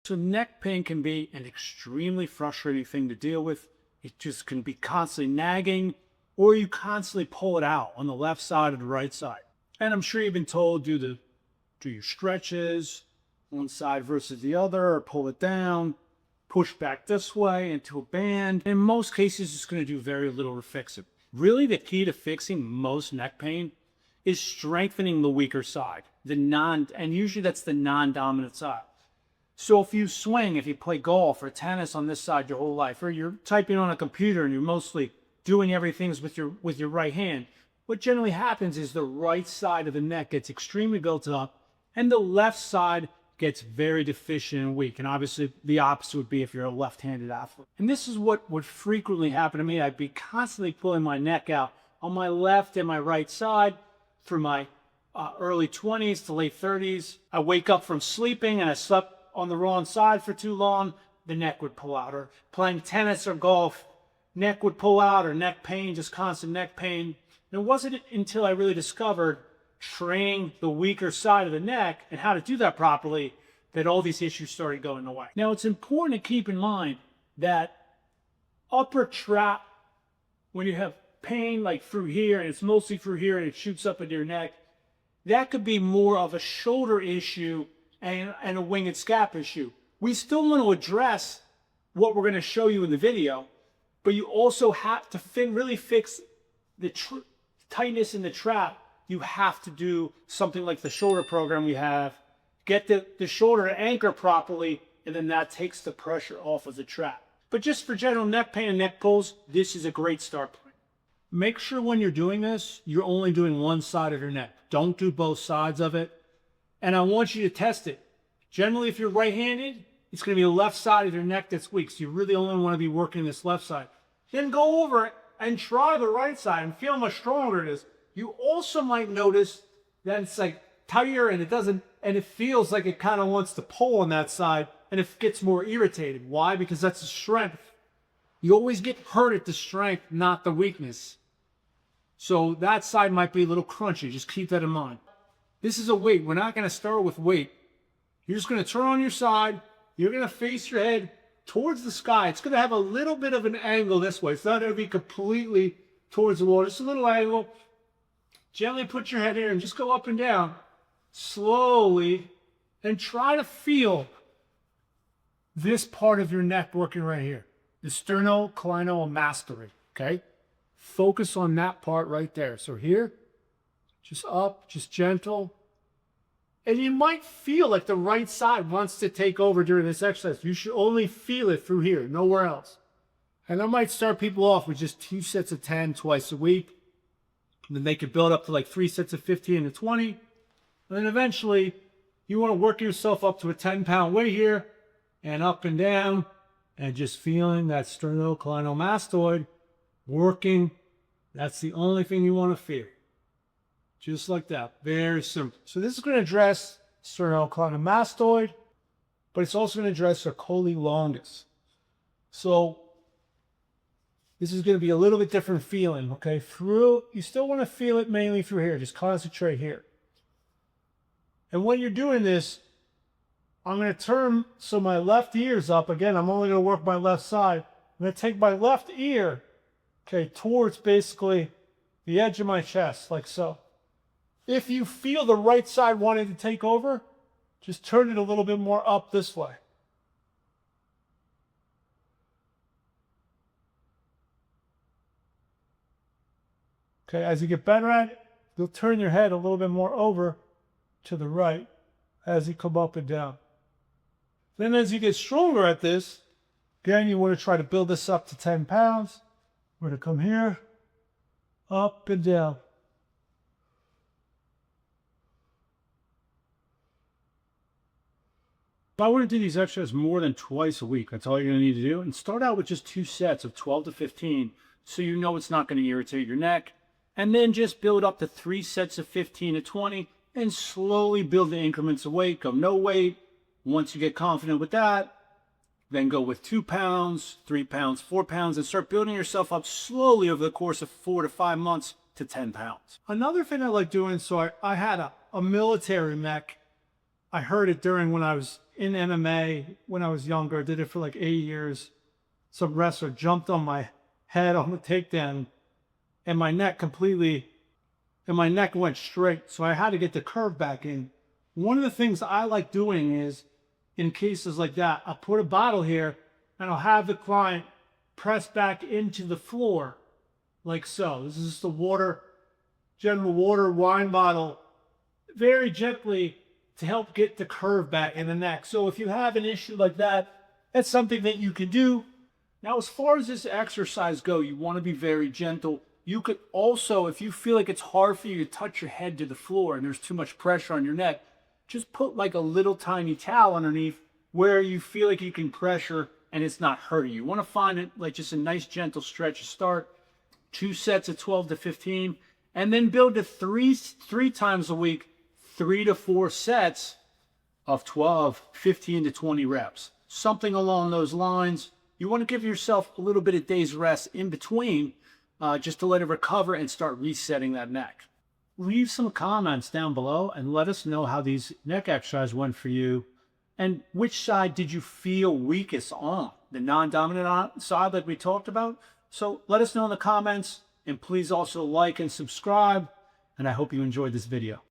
So neck pain can be an extremely frustrating thing to deal with. It just can be constantly nagging, or you constantly pull it out on the left side or the right side. And I'm sure you've been told do your stretches, one side versus the other, or pull it down, push back this way into a band. In most cases, it's going to do very little to fix it. Really, the key to fixing most neck pain is strengthening the weaker side, and usually that's the non-dominant side. So if you swing, if you play golf or tennis on this side your whole life, or you're typing on a computer and you're mostly doing everything with your right hand, what generally happens is the right side of the neck gets extremely built up and the left side gets very deficient and weak. And obviously the opposite would be if you're a left-handed athlete. And this is what would frequently happen to me. I'd be constantly pulling my neck out on my left and my right side through my early 20s to late 30s. I wake up from sleeping and I slept on the wrong side for too long, the neck would pull out. Or playing tennis or golf, neck would pull out, or neck pain, just constant neck pain. And it wasn't until I really discovered training the weaker side of the neck and how to do that properly that all these issues started going away. Now, it's important to keep in mind that upper trap, when you have pain like through here, and it's mostly through here and it shoots up into your neck, that could be more of a shoulder issue and a wing and scap issue. We still want to address what we're going to show you in the video, but you also have to really fix the tightness in the trap. You have to do something like the shoulder program we have, get the shoulder to anchor properly, and then that takes the pressure off of the trap. But just for general neck pain and neck pulls, this is a great start point. Make sure when you're doing this, you're only doing one side of your neck. Don't do both sides of it. And I want you to test it. Generally, if you're right-handed, it's going to be the left side of your neck that's weak. So you really only want to be working this left side. Then go over it and try the right side and feel how much stronger it is. You also might notice that it's like tighter and it feels like it kind of wants to pull on that side and it gets more irritated. Why? Because that's the strength. You always get hurt at the strength, not the weakness. So that side might be a little crunchy. Just keep that in mind. This is a weight. We're not going to start with weight. You're just going to turn on your side. You're going to face your head towards the sky. It's going to have a little bit of an angle this way. It's not going to be completely towards the wall. Just a little angle. Gently put your head here and just go up and down slowly and try to feel this part of your neck working right here. The sternocleidomastoid, okay? Focus on that part right there. So here, just up, just gentle. And you might feel like the right side wants to take over during this exercise. You should only feel it through here, nowhere else. And I might start people off with just 2 sets of 10 twice a week. And then they could build up to like 3 sets of 15 to 20. And then eventually, you want to work yourself up to a 10-pound weight here, and up and down, and just feeling that sternocleidomastoid working. That's the only thing you want to feel. Just like that. Very simple. So this is going to address sternocleidomastoid, but it's also going to address our colli longus. So this is going to be a little bit different feeling, okay? You still want to feel it mainly through here. Just concentrate here. And when you're doing this, I'm going to turn so my left ear's up. Again, I'm only going to work my left side. I'm going to take my left ear, okay, towards basically the edge of my chest, like so. If you feel the right side wanting to take over, just turn it a little bit more up this way. Okay, as you get better at it, you'll turn your head a little bit more over to the right as you come up and down. Then as you get stronger at this, again, you want to try to build this up to 10 pounds. We're going to come here, up and down. If I were to do these exercises more than twice a week, that's all you're going to need to do. And start out with just 2 sets of 12 to 15 so you know it's not going to irritate your neck. And then just build up to 3 sets of 15 to 20 and slowly build the increments of weight. Go no weight. Once you get confident with that, then go with 2 pounds, 3 pounds, 4 pounds, and start building yourself up slowly over the course of 4 to 5 months to 10 pounds. Another thing I like doing, so I had a military mech I heard it during when I was in MMA when I was younger. I did it for like 8 years. Some wrestler jumped on my head on the takedown, and my neck went straight. So I had to get the curve back in. One of the things I like doing is, in cases like that, I'll put a bottle here and I'll have the client press back into the floor like so. This is just a water, general water wine bottle, very gently to help get the curve back in the neck. So if you have an issue like that, that's something that you can do. Now, as far as this exercise go, you want to be very gentle. You could also, if you feel like it's hard for you to touch your head to the floor and there's too much pressure on your neck, just put like a little tiny towel underneath where you feel like you can pressure and it's not hurting you. You want to find it like just a nice gentle stretch to start. 2 sets of 12 to 15, and then build to three times a week, 3 to 4 sets of 12, 15 to 20 reps. Something along those lines. You want to give yourself a little bit of days rest in between just to let it recover and start resetting that neck. Leave some comments down below and let us know how these neck exercises went for you and which side did you feel weakest on, the non-dominant side that we talked about. So let us know in the comments, and please also like and subscribe, and I hope you enjoyed this video.